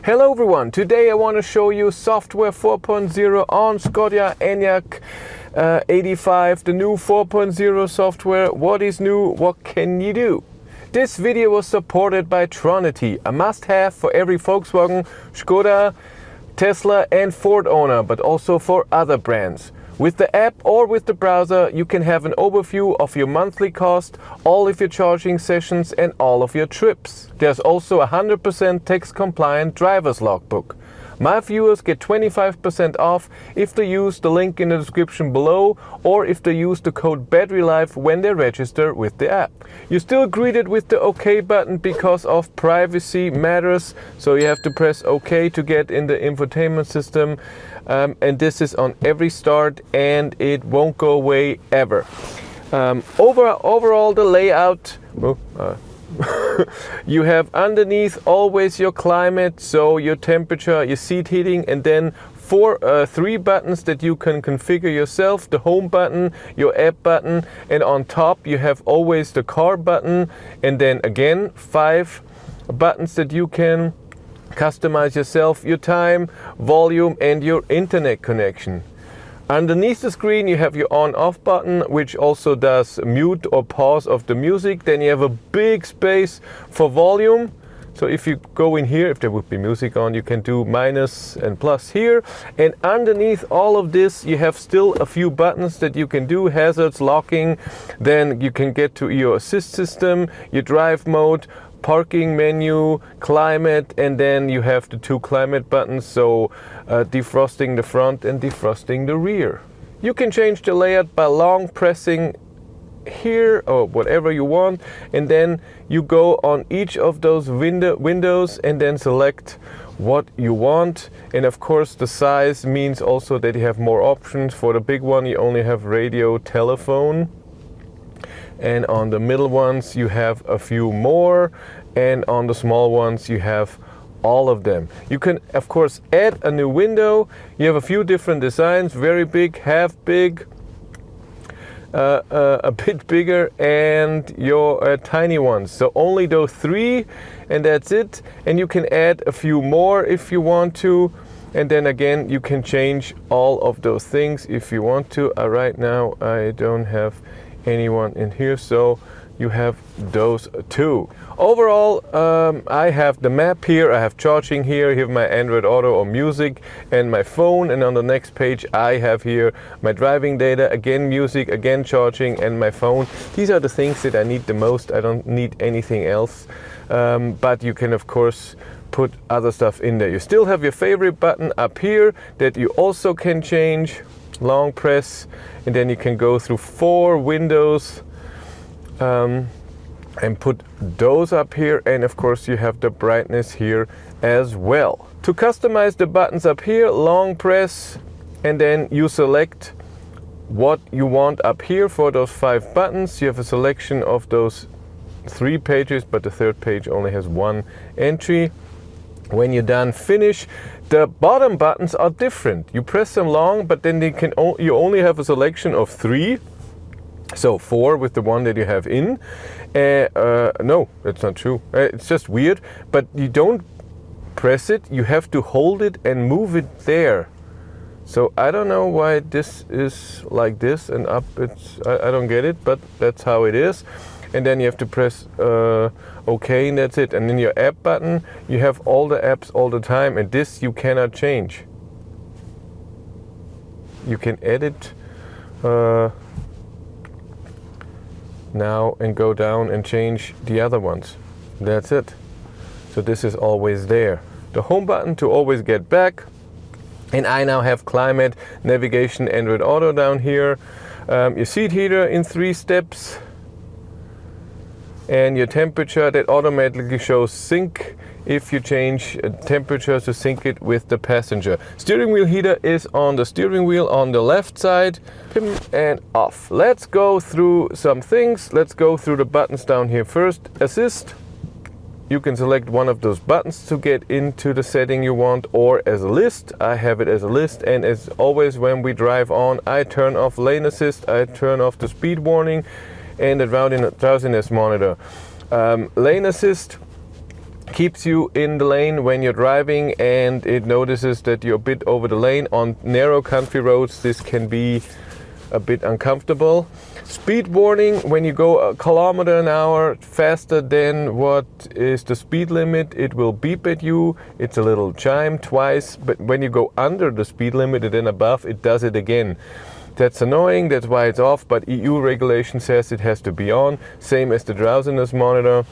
Hello everyone, today I want to show you Software 4.0 on Skoda Enyaq 85, the new 4.0 software. What is new? What can you do? This video was supported by Tronity, a must-have for every Volkswagen, Skoda, Tesla and Ford owner, but also for other brands. With the app or with the browser, you can have an overview of your monthly cost, all of your charging sessions and all of your trips. There's also a 100% tax-compliant driver's logbook. My viewers get 25% off if they use the link in the description below or if they use the code BatteryLife when they register with the app. You're still greeted with the OK button because of privacy matters, so you have to press OK to get in the infotainment system. And this is on every start and it won't go away ever. Overall the layout, you have underneath always your climate, so your temperature, your seat heating, and then three buttons that you can configure yourself: the home button, your app button, and on top you have always the car button, and then again 5 buttons that you can customize yourself: your time, volume and your internet connection. Underneath the screen you have your on-off button, which also does mute or pause of the music. Then you have a big space for volume. So if you go in here, if there would be music on, you can do minus and plus here. And underneath all of this you have still a few buttons that you can do: hazards, locking, then you can get to your assist system, your drive mode, parking menu, climate, and then you have the 2 climate buttons, so defrosting the front and defrosting the rear. You can change the layout by long pressing here or whatever you want, and then you go on each of those windows and then select what you want. And of course the size means also that you have more options. For the big one you only have radio, telephone, and on the middle ones you have a few more, and on the small ones you have all of them. You can of course add a new window. You have a few different designs: very big, half big, a bit bigger, and your tiny ones. So only those 3 and that's it. And you can add a few more if you want to, and then again you can change all of those things if you want to. Right now I don't have anyone in here, so you have those 2. Overall, I have the map here, I have charging here, I have my Android Auto or music and my phone, and on the next page I have here my driving data, again music, again charging, and my phone. These are the things that I need the most. I don't need anything else, but you can of course put other stuff in there. You still have your favorite button up here that you also can change. Long press, and then you can go through 4 windows and put those up here, and of course you have the brightness here as well. To customize the buttons up here, long press, and then you select what you want up here. For those 5 buttons you have a selection of those 3 pages, but the 3rd page only has 1 entry. When you're done, finish. The bottom buttons are different. You press them long, but then you only have a selection of 3. So 4 with the one that you have in. No, that's not true. It's just weird, but you don't press it. You have to hold it and move it there. So I don't know why this is like this and up. I don't get it, but that's how it is. And then you have to press OK, and that's it. And then your app button, you have all the apps all the time, and this you cannot change. You can edit now and go down and change the other ones. That's it. So this is always there. The home button to always get back. And I now have climate, navigation, Android Auto down here. Your seat heater in 3 steps. And your temperature that automatically shows sync if you change temperature to sync it with the passenger. Steering wheel heater is on the steering wheel on the left side. And off. Let's go through some things. Let's go through the buttons down here first. Assist. You can select one of those buttons to get into the setting you want, or as a list. I have it as a list, and as always when we drive on, I turn off lane assist, I turn off the speed warning and the drowsiness monitor. Lane assist, keeps you in the lane when you're driving, and it notices that you're a bit over the lane. On narrow country roads, this can be a bit uncomfortable. Speed warning: when you go a kilometer an hour faster than what is the speed limit, it will beep at you. It's a little chime twice, but when you go under the speed limit and then above, it does it again. That's annoying, that's why it's off, but EU regulation says it has to be on, same as the drowsiness monitor.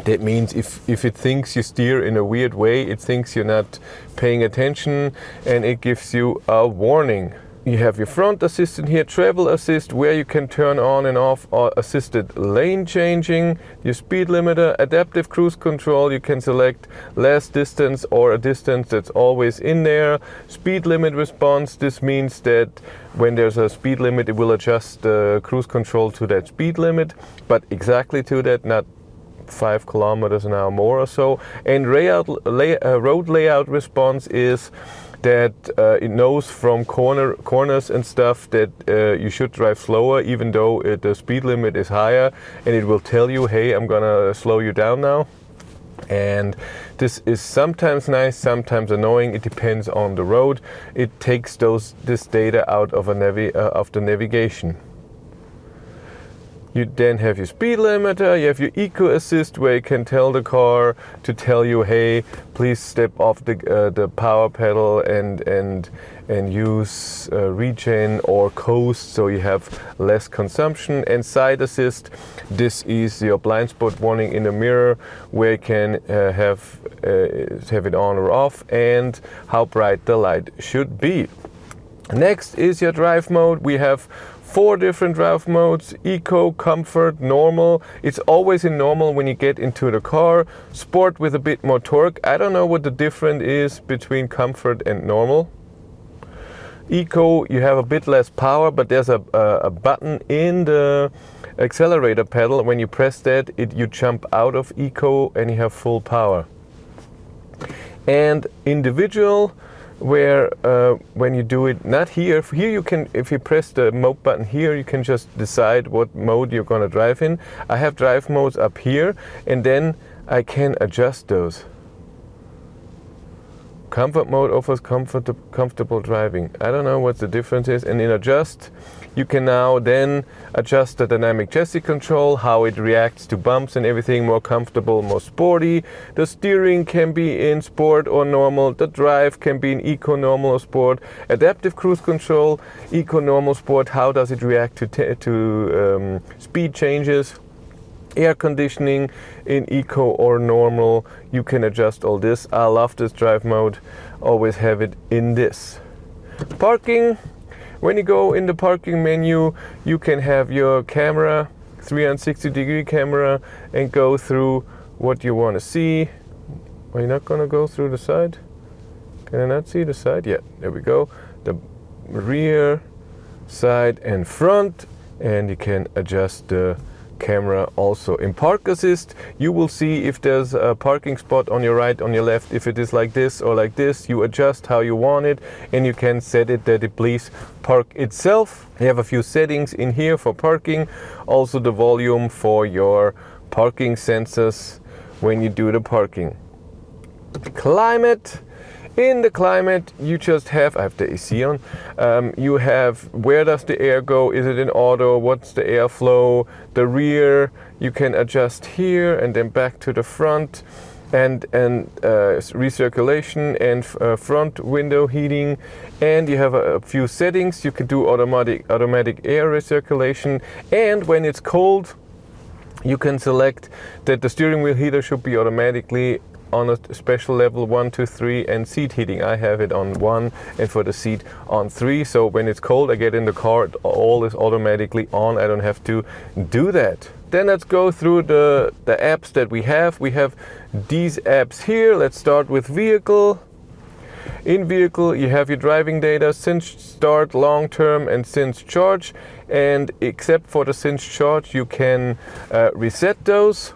That means if it thinks you steer in a weird way, it thinks you're not paying attention, and it gives you a warning. You have your front assistant here, travel assist, where you can turn on and off or assisted lane changing, your speed limiter, adaptive cruise control, you can select less distance or a distance that's always in there. Speed limit response, this means that when there's a speed limit, it will adjust the cruise control to that speed limit, but exactly to that, not 5 kilometers an hour more or so. And road layout response is that it knows from corners and stuff that you should drive slower, even though the speed limit is higher, and it will tell you, hey, I'm gonna slow you down now. And this is sometimes nice, sometimes annoying. It depends on the road. It takes this data out of the navigation. You then have your speed limiter, you have your eco assist, where you can tell the car to tell you, hey, please step off the power pedal and use regen or coast, so you have less consumption. And side assist, this is your blind spot warning in the mirror, where you can have it on or off, and how bright the light should be. Next is your drive mode. We have 4 different drive modes: eco, comfort, normal. It's always in normal when you get into the car. Sport with a bit more torque. I don't know what the difference is between comfort and normal. Eco, you have a bit less power, but there's a button in the accelerator pedal. When you press that, you jump out of eco and you have full power. And individual, where when you do it, not here you can, if you press the mode button here, you can just decide what mode you're going to drive in. I have drive modes up here, and then I can adjust those. Comfort mode offers comfortable driving. I don't know what the difference is. And in adjust, you can now then adjust the dynamic chassis control, how it reacts to bumps and everything, more comfortable, more sporty. The steering can be in sport or normal. The drive can be in eco, normal or sport. Adaptive cruise control, eco, normal, sport. How does it react to speed changes? Air conditioning in eco or normal. You can adjust all this. I love this drive mode. Always have it in this. Parking. When you go in the parking menu, you can have your camera, 360-degree camera, and go through what you want to see. Are you not going to go through the side? Can I not see the side? Yeah, there we go. The rear, side, and front, and you can adjust the camera also. In park assist, you will see if there's a parking spot on your right, on your left. If it is like this or like this, you adjust how you want it, and you can set it that it please park itself. You have a few settings in here for parking, also the volume for your parking sensors when you do the parking. Climate. In the climate, you just have, I have the AC on, you have where does the air go, is it in auto, what's the airflow, the rear, you can adjust here and then back to the front, and recirculation and front window heating, and you have a few settings. You can do automatic air recirculation, and when it's cold, you can select that the steering wheel heater should be automatically on a special level 1, 2, 3, and seat heating. I have it on 1, and for the seat on 3. So when it's cold, I get in the car, it all is automatically on. I don't have to do that. Then let's go through the apps that we have. We have these apps here. Let's start with vehicle. In vehicle, you have your driving data, since start, long term, and since charge. And except for the since charge, you can reset those.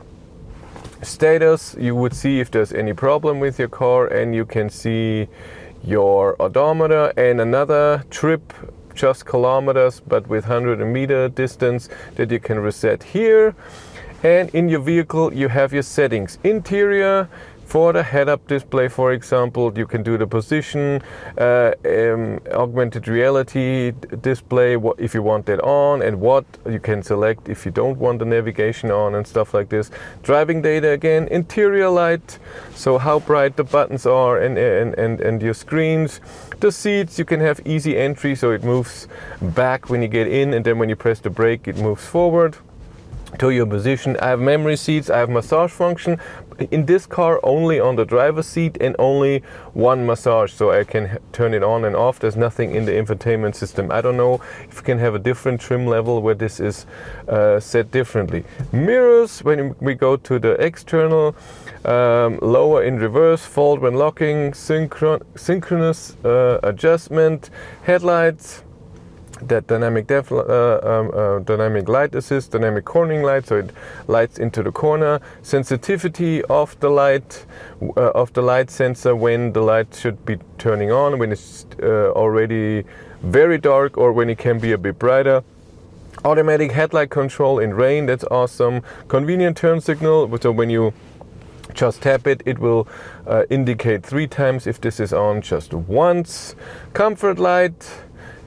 Status, you would see if there's any problem with your car, and you can see your odometer and another trip, just kilometers, but with 100-meter distance, that you can reset here. And in your vehicle, you have your settings. Interior, For the head-up display, for example, you can do the position, augmented reality display, what if you want that on, and what you can select if you don't want the navigation on and stuff like this. Driving data again, interior light, so how bright the buttons are and your screens. The seats, you can have easy entry, so it moves back when you get in, and then when you press the brake it moves forward to your position. I have memory seats, I have massage function. In this car only on the driver's seat and only one massage, so I can turn it on and off. There's nothing in the infotainment system. I don't know if you can have a different trim level where this is set differently. Mirrors, when we go to the external, lower in reverse, fold when locking, synchronous adjustment, headlights, that dynamic light assist, dynamic cornering light, so it lights into the corner. Sensitivity of the light sensor when the light should be turning on, when it's already very dark or when it can be a bit brighter. Automatic headlight control in rain, that's awesome. Convenient turn signal, so when you just tap it, it will indicate 3 times if this is on just once. Comfort light.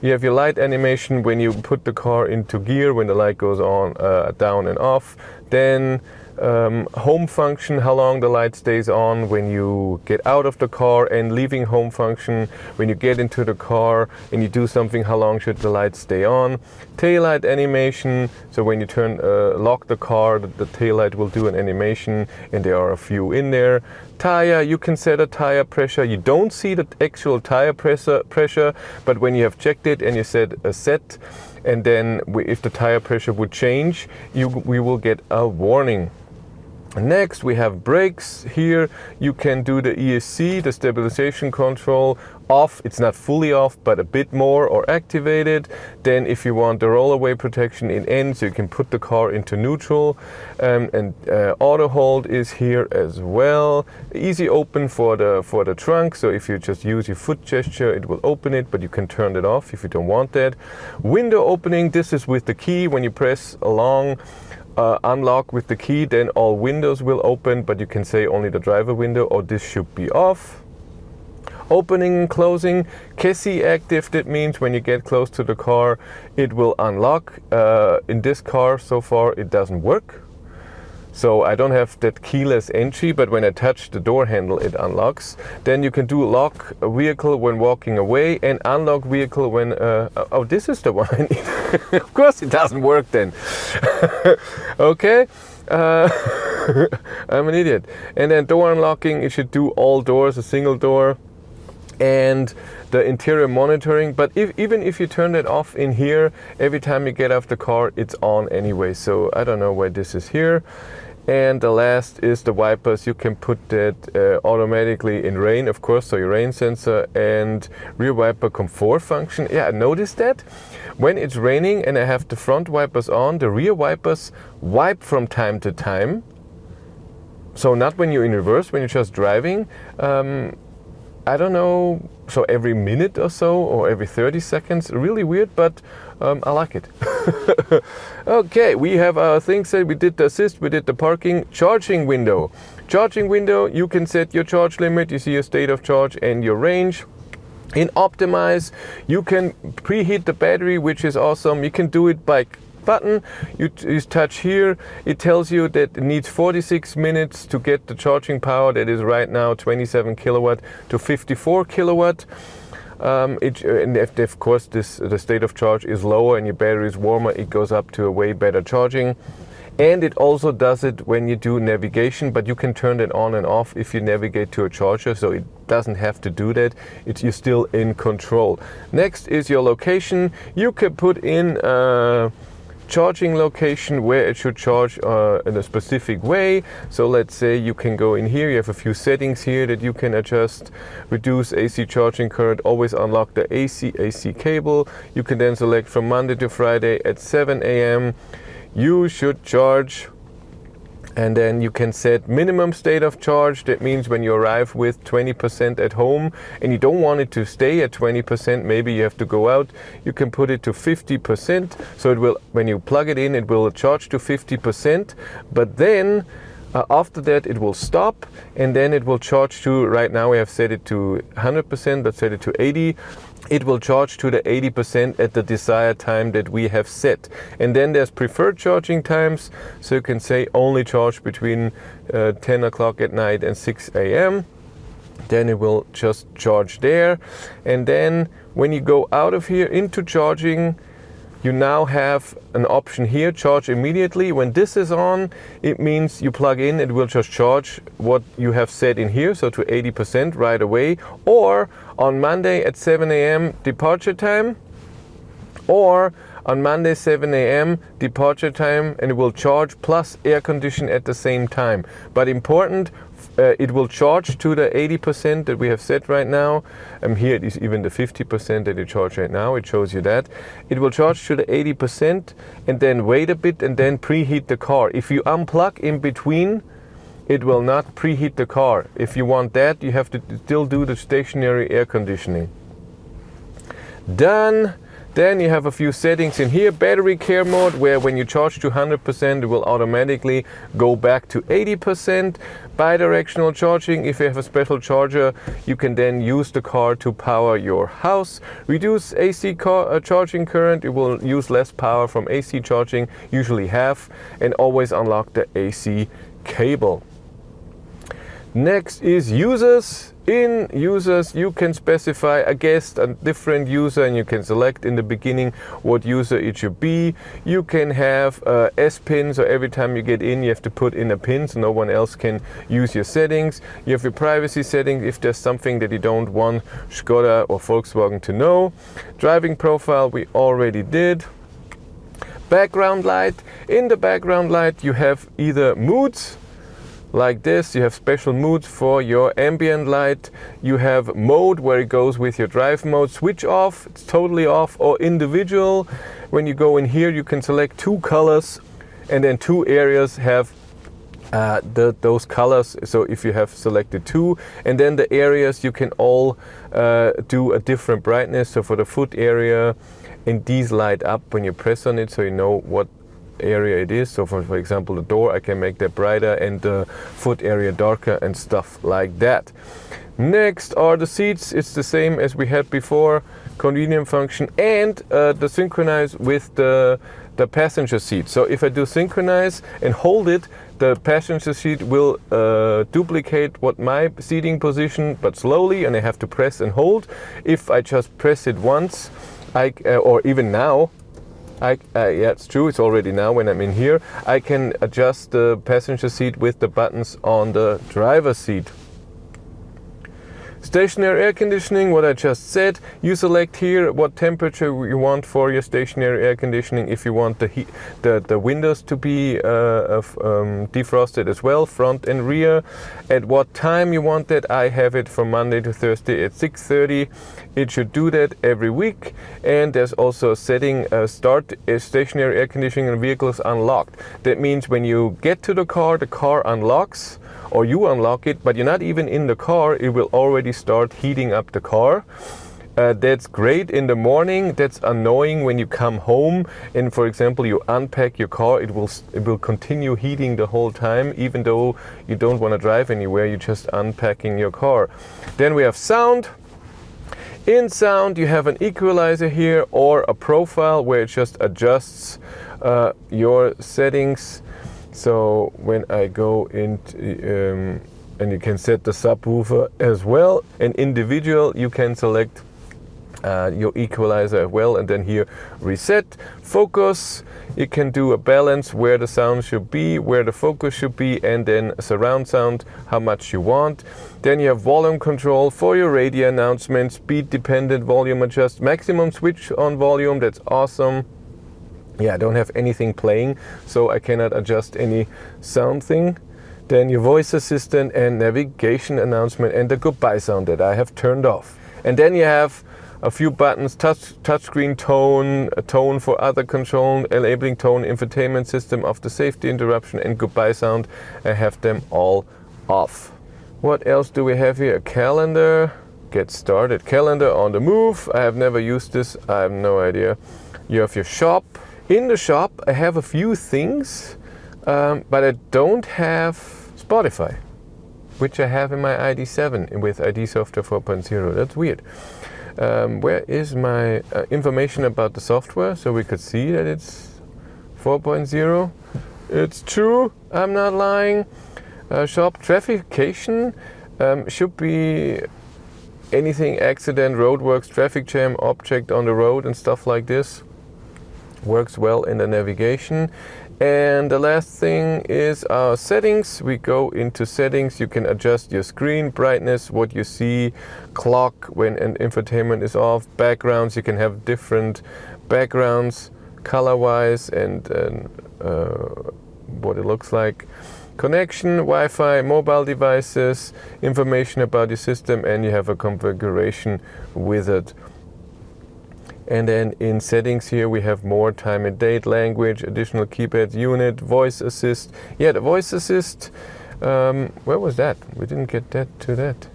You have your light animation when you put the car into gear, when the light goes on, down and off. Then home function, how long the light stays on when you get out of the car, and leaving home function, when you get into the car and you do something, how long should the light stay on. Taillight animation, so when you lock the car, the taillight will do an animation, and there are a few in there. Tire, you can set a tire pressure. You don't see the actual tire pressure, but when you have checked it and you set a set, and then if the tire pressure would change, we will get a warning. Next, we have brakes. Here you can do the ESC, the stabilization control, off. It's not fully off, but a bit more, or activated. Then if you want the rollaway protection in N, so you can put the car into neutral. And auto hold is here as well. Easy open for the trunk, so if you just use your foot gesture, it will open it, but you can turn it off if you don't want that. Window opening, this is with the key. When you press along, unlock with the key, then all windows will open, but you can say only the driver window, or this should be off. Opening and closing, Kessie active, that means when you get close to the car it will unlock. In this car so far it doesn't work, so I don't have that keyless entry, but when I touch the door handle it unlocks. Then you can do lock a vehicle when walking away, and unlock vehicle when oh, this is the one I need. Of course it doesn't work then. Okay, I'm an idiot. And then door unlocking, it should do all doors, a single door. And the interior monitoring, but even if you turn it off in here, every time you get off the car it's on anyway, so I don't know why this is here. And the last is the wipers. You can put that automatically in rain, of course, so your rain sensor, and rear wiper comfort function. Yeah, I noticed that when it's raining and I have the front wipers on, the rear wipers wipe from time to time, so not when you're in reverse, when you're just driving. I don't know, so every minute or so, or every 30 seconds, really weird, but I like it. Okay, we have our things that we did the assist, we did the parking. Charging window. Charging window, you can set your charge limit, you see your state of charge and your range. In optimize, you can preheat the battery, which is awesome. You can do it by button. You touch here, it tells you that it needs 46 minutes to get the charging power that is right now 27 kilowatt to 54 kilowatt. And if of course the state of charge is lower and your battery is warmer, it goes up to a way better charging. And it also does it when you do navigation, but you can turn it on and off if you navigate to a charger, so it doesn't have to do that. You're still in control. Next is your location. You can put in charging location where it should charge in a specific way. So let's say you can go in here, you have a few settings here that you can adjust. Reduce AC charging current, always unlock the AC cable. You can then select from Monday to Friday at 7 a.m. you should charge. And then you can set minimum state of charge. That means when you arrive with 20% at home and you don't want it to stay at 20%, maybe you have to go out, you can put it to 50%. So it will, when you plug it in, it will charge to 50%. But then After that it will stop, and then it will charge to, right now we have set it to 100%, let's set it to 80. It will charge to the 80% at the desired time that we have set. And then there's preferred charging times, so you can say only charge between 10 o'clock at night and 6 a.m. Then it will just charge there. And then when you go out of here into charging, you now have an option here, charge immediately. When this is on, it means you plug in, it will just charge what you have set in here, so to 80% right away. Or on Monday at 7 a.m. departure time, or on Monday 7 a.m. departure time, and it will charge plus air condition at the same time. But important, it will charge to the 80% that we have set right now. Here it is even the 50% that you charge right now. It shows you that. It will charge to the 80% and then wait a bit and then preheat the car. If you unplug in between, it will not preheat the car. If you want that, you have to still do the stationary air conditioning. Done. Then you have a few settings in here. Battery care mode, where when you charge to 100%, it will automatically go back to 80%. Bidirectional charging, if you have a special charger, you can then use the car to power your house. Reduce AC charging current, it will use less power from AC charging, usually half, and always unlock the AC cable. Next is users. In users, you can specify a guest, a different user, and you can select in the beginning what user it should be. You can have S pin, so every time you get in, you have to put in a pin so no one else can use your settings. You have your privacy settings if there's something that you don't want Skoda or Volkswagen to know. Driving profile, we already did. Background light. In the background light, you have either moods, like this, you have special moods for your ambient light. You have mode where it goes with your drive mode. Switch off, it's totally off, or individual. When you go in here, you can select two colors, and then two areas have those colors. So if you have selected two, and then the areas, you can all do a different brightness. So for the foot area, and these light up when you press on it, so you know what area it is. So for example, the door, I can make that brighter, and the foot area darker, and stuff like that. Next are the seats. It's the same as we had before, convenient function, and the synchronize with the passenger seat. So if I do synchronize and hold it, the passenger seat will duplicate what my seating position, but slowly, and I have to press and hold. If I just press it once, or even now, yeah, it's true, it's already now when I'm in here, I can adjust the passenger seat with the buttons on the driver's seat. Stationary air conditioning, what I just said, you select here what temperature you want for your stationary air conditioning. If you want the windows to be defrosted as well, front and rear. At what time you want that, I have it from Monday to Thursday at 6:30. It should do that every week. And there's also a setting, start stationary air conditioning in vehicles unlocked. That means when you get to the car unlocks, or you unlock it, but you're not even in the car, it will already start heating up the car. That's great in the morning. That's annoying when you come home and, for example, you unpack your car, it will continue heating the whole time, even though you don't want to drive anywhere, you're just unpacking your car. Then we have sound. In sound, you have an equalizer here, or a profile where it just adjusts your settings. So when I go into, and you can set the subwoofer as well, and individual, you can select your equalizer as well, and then here reset. Focus, you can do a balance where the sound should be, where the focus should be, and then surround sound, how much you want. Then you have volume control for your radio announcements, speed dependent volume adjust, maximum switch on volume, that's awesome. Yeah, I don't have anything playing, so I cannot adjust any sound thing. Then your voice assistant and navigation announcement, and the goodbye sound that I have turned off. And then you have a few buttons, touchscreen tone, a tone for other control, enabling tone, infotainment system, after safety interruption, and goodbye sound. I have them all off. What else do we have here? A calendar. Get started. Calendar on the move. I have never used this. I have no idea. You have your shop. In the shop, I have a few things, but I don't have Spotify, which I have in my ID7 with ID Software 4.0. That's weird. Where is my information about the software, so we could see that it's 4.0? It's true, I'm not lying. Shop traffication should be anything accident, roadworks, traffic jam, object on the road and stuff like this. Works well in the navigation. And the last thing is our settings. We go into settings. You can adjust your screen brightness, what you see, clock when an infotainment is off, backgrounds. You can have different backgrounds color-wise and what it looks like. Connection, Wi-Fi, mobile devices, information about your system, and you have a configuration wizard. And then in settings here we have more time and date, language, additional keypads, unit, voice assist. Yeah, the voice assist, where was that? We didn't get to that.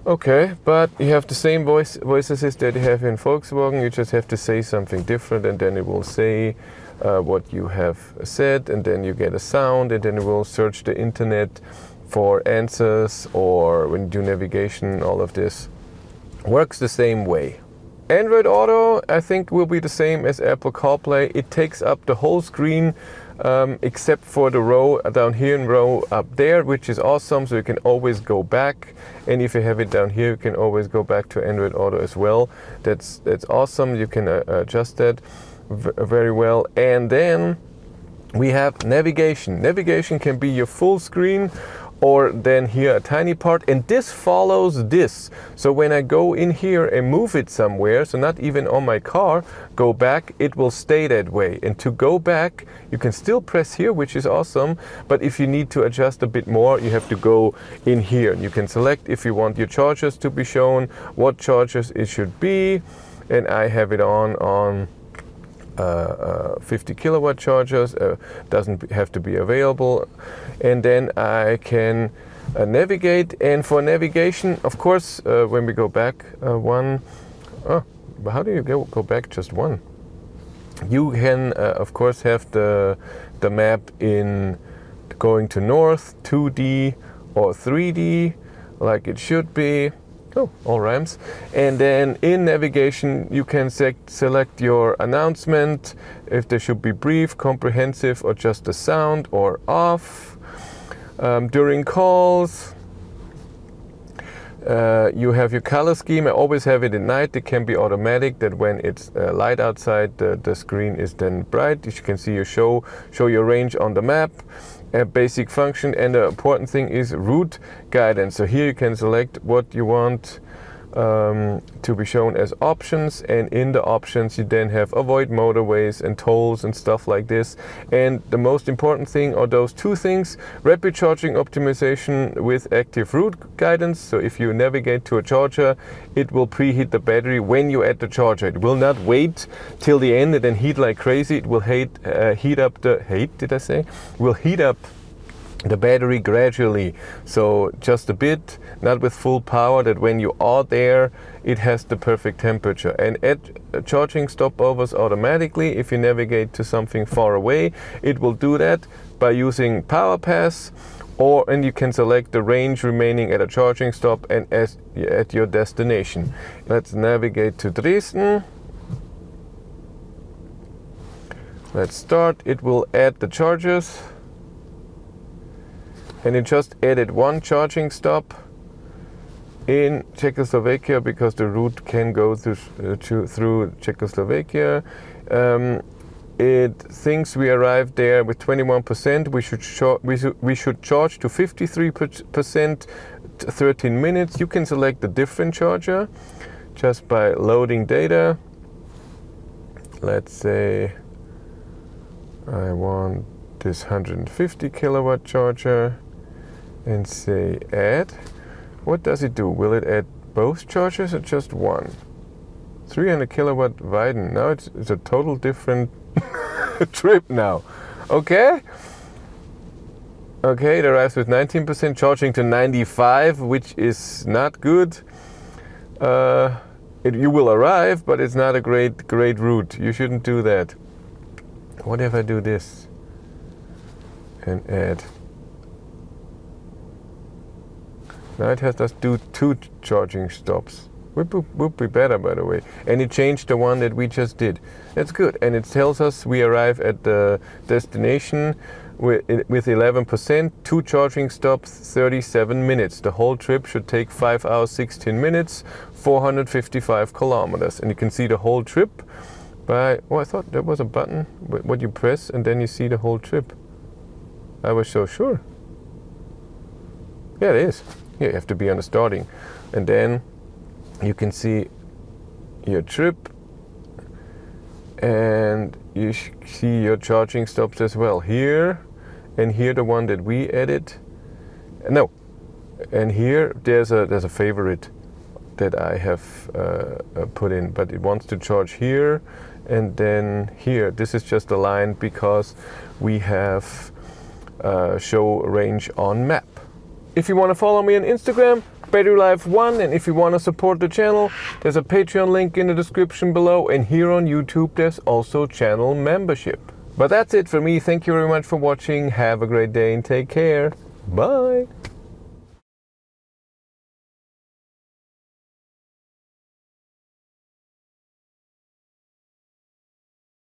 Okay, but you have the same voice assist that you have in Volkswagen. You just have to say something different and then it will say what you have said, and then you get a sound, and then it will search the internet for answers, or when you do navigation, all of this works the same way. Android Auto, I think, will be the same as Apple CarPlay. It takes up the whole screen except for the row down here and row up there, which is awesome, so you can always go back. And if you have it down here, you can always go back to Android Auto as well. That's awesome. You can adjust that very well. And then we have navigation. Navigation can be your full screen, or then here a tiny part, and this follows this. So when I go in here and move it somewhere, so not even on my car, go back, it will stay that way. And to go back, you can still press here, which is awesome, but if you need to adjust a bit more, you have to go in here. You can select if you want your chargers to be shown, what chargers it should be, and I have it on 50 kilowatt chargers, doesn't have to be available. And then I can navigate, and for navigation, of course, when we go back how do you go back just one? You can of course have the map in going to north, 2D or 3D like it should be. Oh, all rhymes. And then in navigation, you can select your announcement, if they should be brief, comprehensive, or just a sound, or off. During calls, you have your color scheme. I always have it at night. It can be automatic, that when it's light outside, the screen is then bright. You can see your show your range on the map. A basic function, and the important thing is route guidance. So here you can select what you want to be shown as options, and in the options you then have avoid motorways and tolls and stuff like this. And the most important thing are those two things: rapid charging optimization with active route guidance. So if you navigate to a charger, it will preheat the battery when you add the charger. It will not wait till the end and then heat like crazy. It will heat up the battery gradually, so just a bit, not with full power, that when you are there it has the perfect temperature. And add charging stopovers automatically. If you navigate to something far away, it will do that by using Power Pass, and you can select the range remaining at a charging stop and at your destination. Let's navigate to Dresden. Let's start. It will add the chargers. And it just added one charging stop in Czechoslovakia, because the route can go through Czechoslovakia. It thinks we arrived there with 21%. We should charge to 53%, 13 minutes. You can select a different charger just by loading data. Let's say I want this 150 kilowatt charger, and say add. What does it do? Will it add both chargers or just one? 300 kilowatt Weiden. Now it's a total different trip now. Okay, it arrives with 19%, charging to 95, which is not good. You will arrive, but it's not a great route. You shouldn't do that. What if I do this and add? Now it has us do 2 charging stops. Would be better, by the way. And it changed the one that we just did. That's good. And it tells us we arrive at the destination with 11%, 2 charging stops, 37 minutes. The whole trip should take 5 hours, 16 minutes, 455 kilometers. And you can see the whole trip by, oh, I thought there was a button, what you press, and then you see the whole trip. I was so sure. Yeah, it is. Here you have to be on the starting. And then you can see your trip, and you see your charging stops as well. Here, and here the one that we added. No, and here there's a favorite that I have put in, but it wants to charge here, and then here. This is just a line because we have show range on map. If you want to follow me on Instagram, BatteryLife1, and if you want to support the channel, there's a Patreon link in the description below, and here on YouTube there's also channel membership. But that's it for me. Thank you very much for watching. Have a great day and take care. Bye.